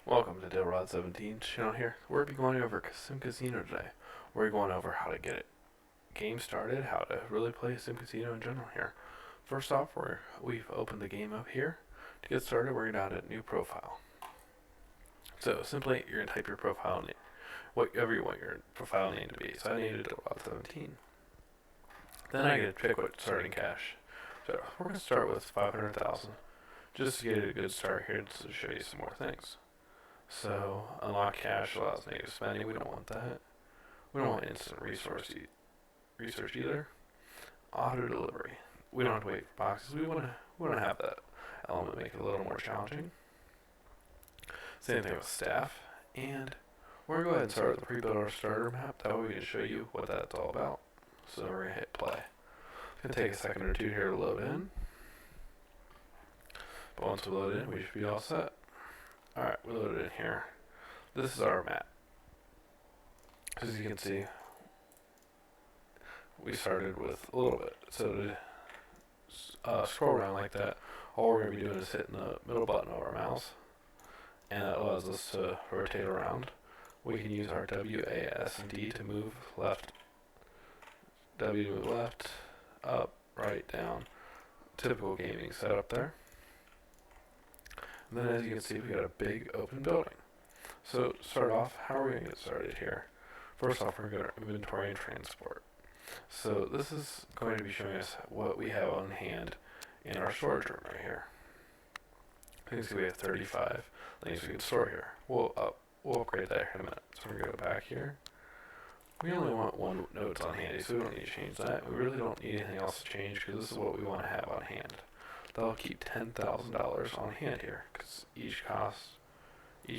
Welcome to Dilrod17 channel here. We're going to be going over Sim Casino today. We're going over how to get it game started, how to really play Sim Casino in general here. First off, we've opened the game up here. To get started, we're going to add a new profile. So simply, you're going to type your profile name, whatever you want your profile name to be. So I named it Dilrod17. Then I get to pick what starting cash. So we're going to start with 500,000, just to get a good start here to show you some more things. So, unlock cash allows native spending. We don't want that. We don't want instant research either. Auto delivery. We don't have to wait for boxes. We want to have that element, make it a little more challenging. Same thing with staff. And we're going to go ahead and start with the pre-built our starter map. That way we can show you what that's all about. So we're going to hit play. It's going to take a second or two here to load in. But once we load in, we should be all set. Alright, we loaded in here. This is our map. As you can see, we started with a little bit. So to scroll around like that, all we're going to be doing is hitting the middle button of our mouse, and that allows us to rotate around. We can use our W, A, S, and D to move left, W to move left, up, right, down. Typical gaming setup there. And then as you can see, we got a big open building. So to start off, how are we going to get started here? First off, we're going to go to inventory and transport. So this is going to be showing us what we have on hand in our storage room right here. You can see we have 35 things we can store here. We'll upgrade that here in a minute. So we're going to go back here. We only want one notes on handy, so we don't need to change that. We really don't need anything else to change because this is what we want to have on hand. That'll keep $10,000 on hand here, because each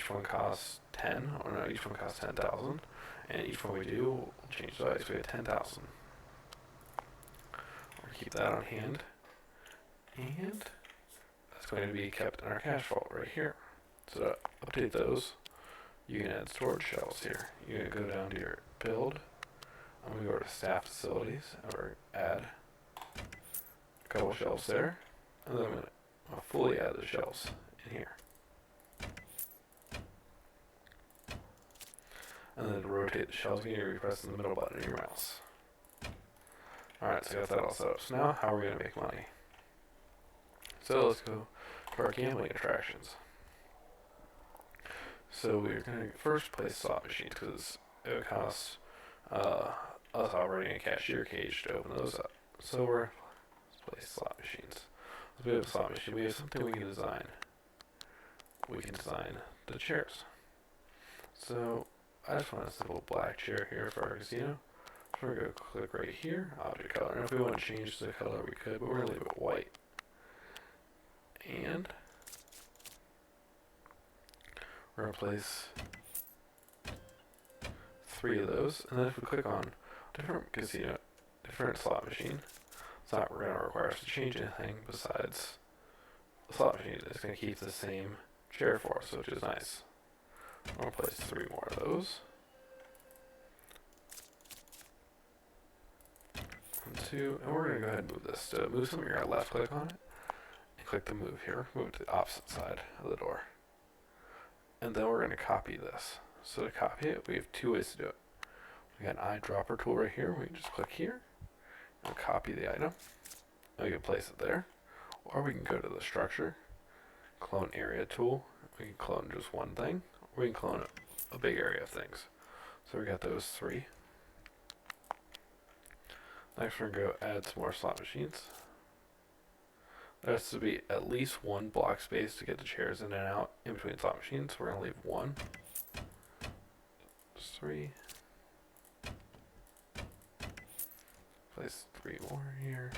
one costs 10, or no, each one costs 10,000, and each one we do will change the value, so we have 10,000. We'll keep that on hand, and that's going to be kept in our cash vault right here. So to update those, you can add storage shelves here. You're going to go down to your build. I'm going to go to staff facilities, or add a couple shelves there. And then I'm going to fully add the shelves in here. And then to rotate the shelves, you need to press the middle button of your mouse. Alright, so I got that all set up. So now, how are we going to make money? So let's go to our gambling attractions. So we're going to first place slot machines, because it would cost us operating a cashier cage to open those up. So let's place slot machines. We have a slot machine. We have something we can design. We can design the chairs. So I just want a simple black chair here for our casino. So we're going to click right here, object color. And if we want to change the color, we could, but we're going to leave it white. And we're going to place 3 of those. And then if we click on different slot machine, it's not going to require us to change anything besides the slot machine. It's going to keep the same chair for us, which is nice. I'm going to place 3 more of those. 1, 2, and we're going to go ahead and move this. To move something, you're going to left click on it, and click the move here. Move it to the opposite side of the door. And then we're going to copy this. So to copy it, we have 2 ways to do it. We got an eyedropper tool right here. We can just click here. I'll copy the item, and we can place it there, or we can go to the structure, clone area tool. We can clone just one thing, or we can clone a big area of things. So we got those 3. Next we're going to go add some more slot machines. There has to be at least 1 block space to get the chairs in and out in between slot machines. So we're going to leave 1. Just 3. Place 3 more here.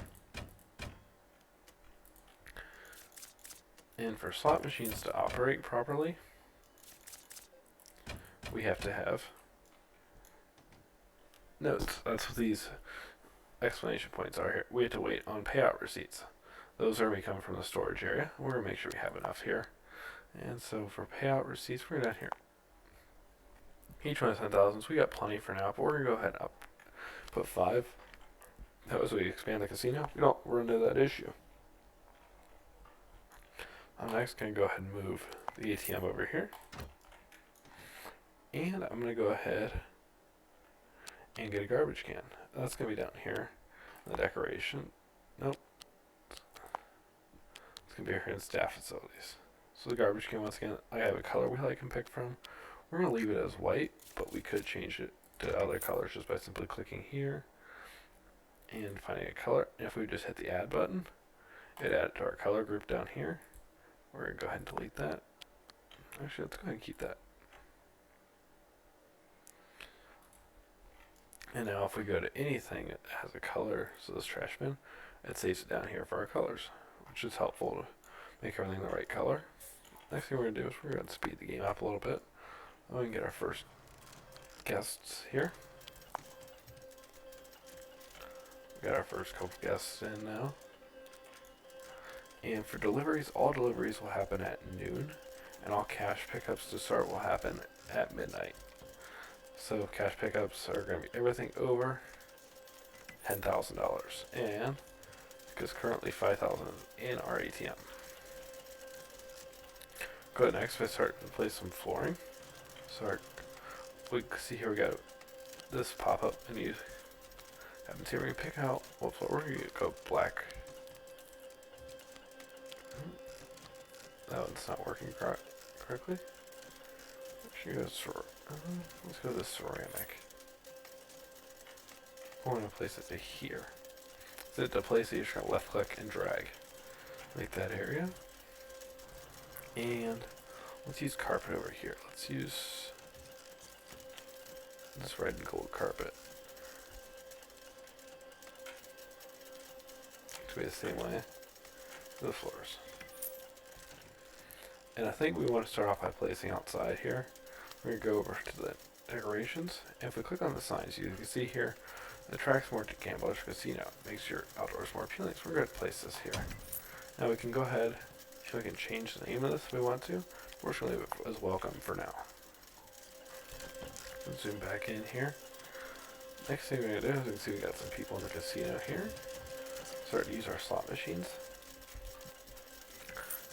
And for slot machines to operate properly, we have to have notes. That's what these exclamation points are here. We have to wait on payout receipts. Those are going to be coming from the storage area. We're going to make sure we have enough here. And so for payout receipts, we're down here. Each one is 10,000, so we got plenty for now, but we're going to go ahead and put 5. That was we expand the casino. We don't run into that issue. I'm next going to go ahead and move the ATM over here. And I'm going to go ahead and get a garbage can. That's going to be down here. The decoration. Nope. It's going to be here in staff facilities. So the garbage can, once again, I have a color we like and pick from. We're going to leave it as white, but we could change it to other colors just by simply clicking here and finding a color. And if we just hit the add button, it add it to our color group down here. We're going to go ahead and delete that. Actually, let's go ahead and keep that. And now if we go to anything that has a color, so this trash bin, it saves it down here for our colors, which is helpful to make everything the right color. Next thing we're going to do is we're going to speed the game up a little bit. We can get our first guests here. We got our first couple guests in now. And for deliveries, all deliveries will happen at noon, and all cash pickups to start will happen at midnight. So cash pickups are going to be everything over $10,000, and because currently $5,000 in our ATM. Go ahead next, we start to place some flooring. So we see here we got this pop up, and you happen to see we're going to pick out what we're going to go black. That one's not working correctly. Actually, let's go to ceramic. We're going to place it to here. So to place it, you're just going to left click and drag. Make that area. And let's use carpet over here. Let's use this red and gold carpet. It's going to be the same way for the floors. And I think we want to start off by placing outside here. We're going to go over to the decorations. And if we click on the signs, you can see here, it attracts more to Gambler's Casino. It makes your outdoors more appealing. So we're going to place this here. Now we can go ahead and we can change the name of this if we want to. We're just going to leave it as welcome for now. Let's zoom back in here. Next thing we're going to do is we can see we got some people in the casino here. Start to use our slot machines.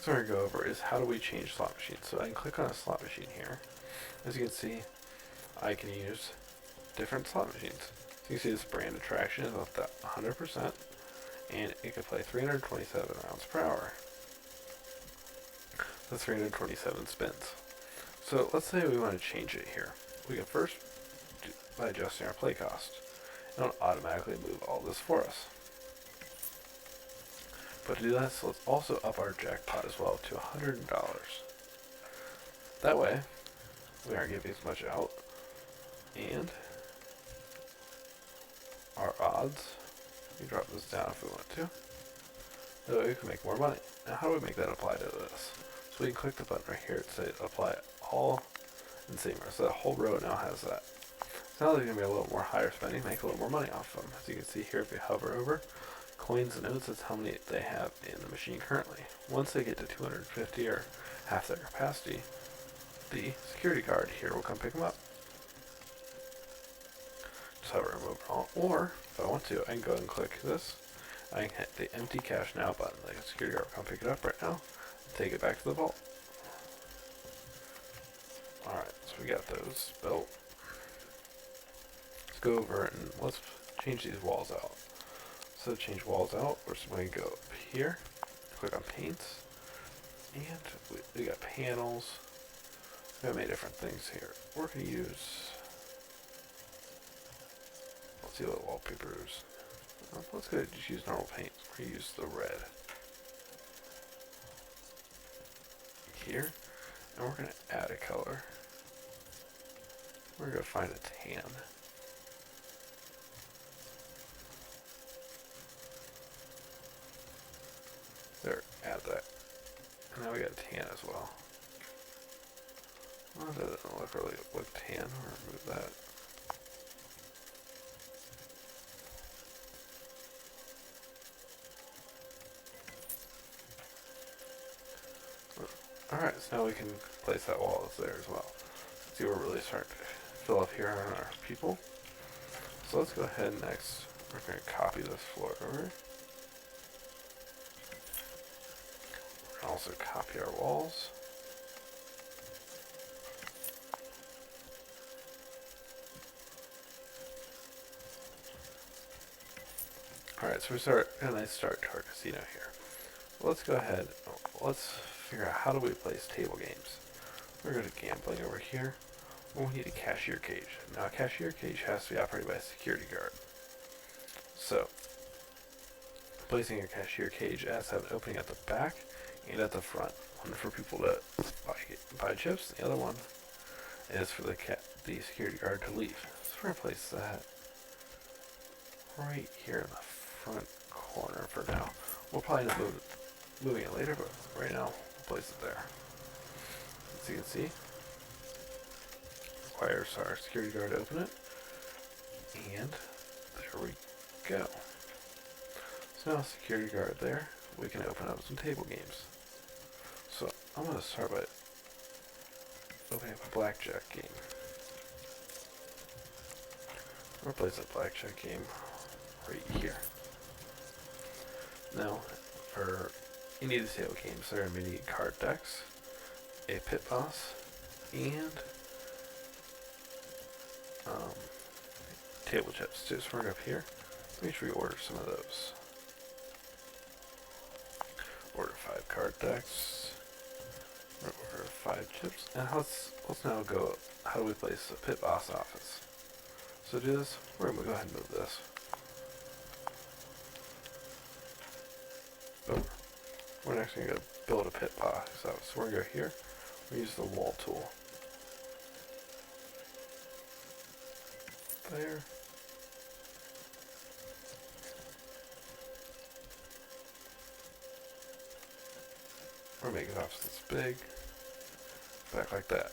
So what we're going to go over is how do we change slot machines. So I can click on a slot machine here. As you can see, I can use different slot machines. So you can see this brand attraction is up to 100%, and it can play 327 rounds per hour. That's 327 spins. So let's say we want to change it here. We can first do by adjusting our play cost. It'll automatically move all this for us. But to do that, so let's also up our jackpot as well to $100. That way, we aren't giving as much out. And our odds, we drop this down if we want to. That way we can make more money. Now how do we make that apply to this? So we can click the button right here to say apply all in same row. So that whole row now has that. So now they're going to be a little more higher spending, make a little more money off of them. As you can see here, if you hover over coins and notes, that's how many they have in the machine currently. Once they get to 250 or half their capacity, the security guard here will come pick them up. Just hover them over. Or, if I want to, I can go ahead and click this. I can hit the empty cash now button. The security guard will come pick it up right now and take it back to the vault. Alright, so we got those built. Let's go over and let's change these walls out. So to change walls out, we're just going to go up here, click on paints, and we got panels. We got many different things here. We're going to use, let's see what wallpapers. Let's go ahead and just use normal paint. We're going to use the red here, and we're going to add a color. We're going to find a tan. There, add that. And now we got tan as well. Well, that doesn't look tan. We'll remove that. Alright, so now we can place that wall that's there as well. See, we're really starting to fill up here on our people. So let's go ahead and next, we're going to copy this floor over. Also copy our walls. Alright, so gonna start our casino here. Let's go ahead, let's figure out how do we place table games. We're going to gambling over here. Well, we need a cashier cage. Now a cashier cage has to be operated by a security guard. So, placing a cashier cage has to have an opening at the back and at the front. One for people to buy chips, the other one is for the security guard to leave. So we're going to place that right here in the front corner for now. We'll probably end up moving it later, but right now we'll place it there. As you can see, requires our security guard to open it, and there we go. So now security guard there, we can open up some table games. So I'm going to start by opening up a blackjack game. We'll place a blackjack game right here. Now, for any of these table games, there are going to be card decks, a pit boss, and table chips. Just work up here. Make sure we order some of those. Order 5 card decks. Order 5 chips. And let's now go. How do we place a pit boss office? So to do this, we're gonna go ahead and move this over. We're actually gonna build a pit boss office. So we're gonna go here. We use the wall tool. There. Or make it office this big. Back like that.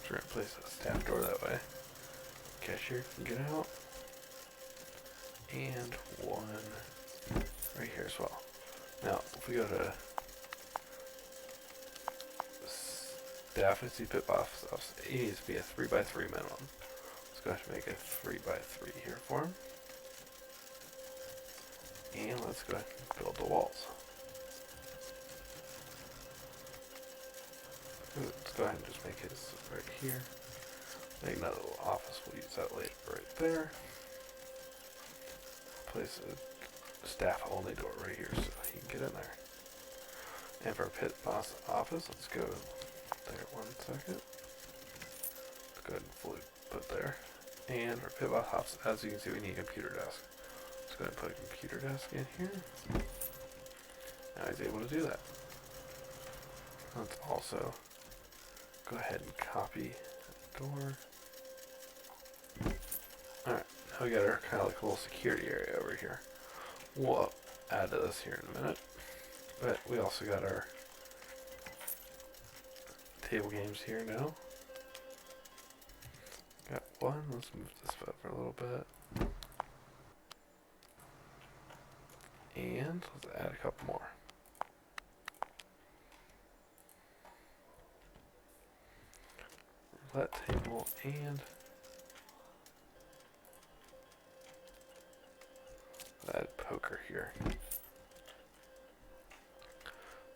So we're gonna place a staff door that way. Cashier can get out. And one right here as well. Now, if we go to staff, we see pit boss office. It needs to be a 3x3 minimum. Let's go ahead and make a 3x3 here for him. And let's go ahead and build the walls. Let's go ahead and just make his right here. Make another little office. We'll use that later right there. Place a staff only door right here so he can get in there. And for our pit boss office, let's go there 1 second. Let's go ahead and put there. And for pit boss office, as you can see, we need a computer desk. Let's go ahead and put a computer desk in here. Now he's able to do that. Let's also go ahead and copy the door. Alright, now we got our kind of like a little security area over here. We'll add to this here in a minute. But we also got our table games here now. Got one. Let's move this over a little bit. And let's add a couple more. Roulette table and add poker here.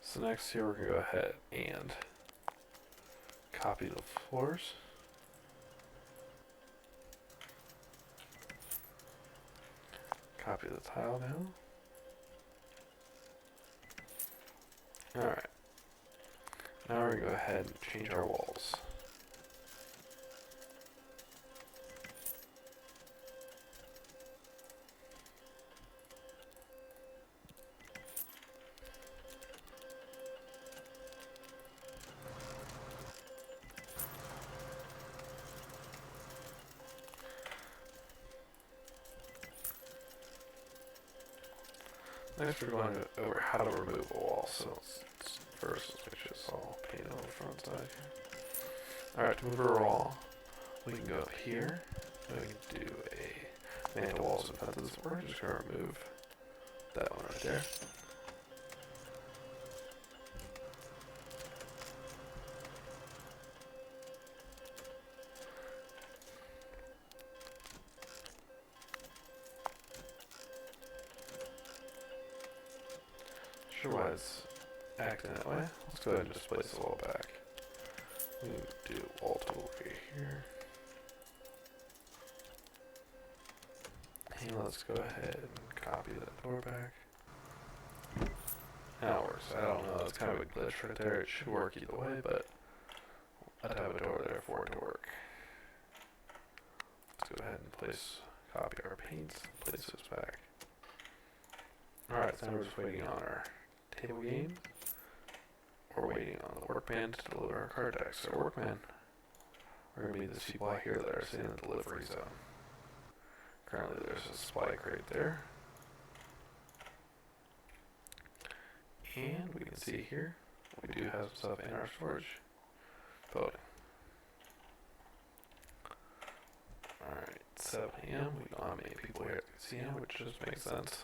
So next here we're going to go ahead and copy the floors. Copy the tile now. Alright. Now we're going to go ahead and change our walls. Next we're going over how to remove a wall, so first let's make sure it's all painted on the front side here. Alright, to move a wall, we can go up here, and we can do a mantle walls and fences. We're just going to remove that one right there. Sure why it's acting that way. Let's go ahead and just place the wall back. We do wall tool over here. And let's go ahead and copy that door back. Now it works. I don't know, it's kind of a glitch right there. It should work either way, but I'd have a door there for it to work. Let's go ahead and copy our paints, place this back. Alright, so now we're just waiting on our table game. We're waiting on the workman to deliver our card decks. So workman, we're going to be these people out here that are sitting in the delivery zone. Currently there's a supply crate there. And we can see here, we do have some stuff in our storage building. Alright, 7 a.m. We don't have many people here at the casino, which just makes sense.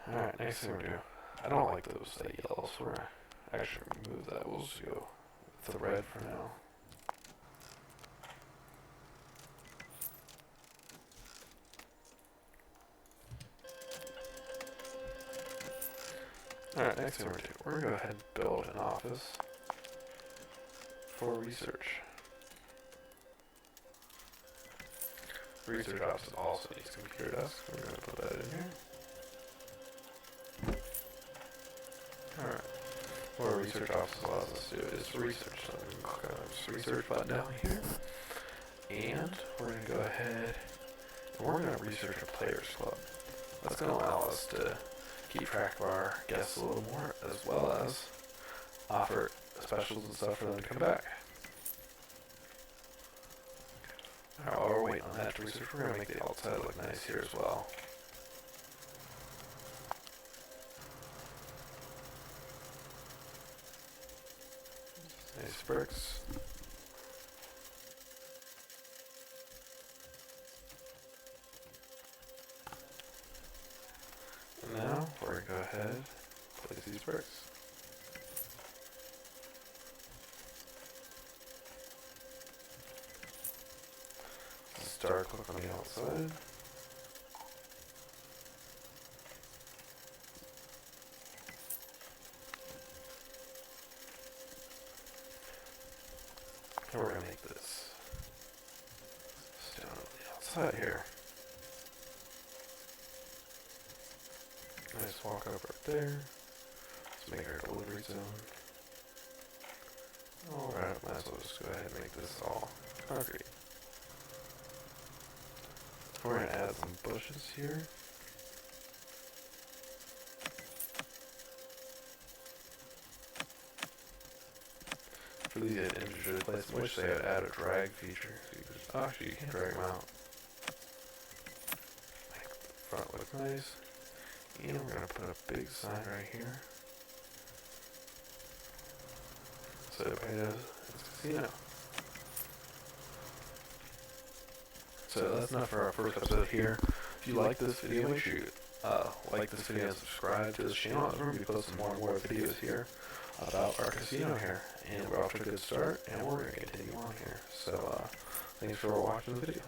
Alright, next thing we're doing. I don't like that yellow, so we're gonna actually remove that. We'll just go with the red for now. Alright, next thing we're gonna do. We're gonna go ahead and build an office for research. Research office also needs a computer desk. We're gonna put that in here. Alright. What a research office allows us to do is research. So we can click on this research button down here. And we're going to go ahead and we're going to research a players club. That's going to allow us to keep track of our guests a little more, as well as offer specials and stuff for them to come back. Alright, while we're waiting on that to research, we're going to make the outside look nice here as well. Nice bricks. And now we're going to go ahead and place these bricks. Start click on the outside. And we're going to make this down on the outside here. Nice walk up right there. Let's make our delivery zone. Alright, might as well just go ahead and make this all concrete. We're going to add some bushes here. For these individually placed, I wish they had added a drag feature. So you could, actually, you can drag them out. Make the front look nice. And we're going to put a big sign right here. So everybody knows it's a casino. So that's enough for our first episode here. If you like this video, make sure you like this video and subscribe to this channel. We're going to be posting more and more videos here about our casino here. And we're off to a good start, and we're going to continue on here. So thanks for watching the video.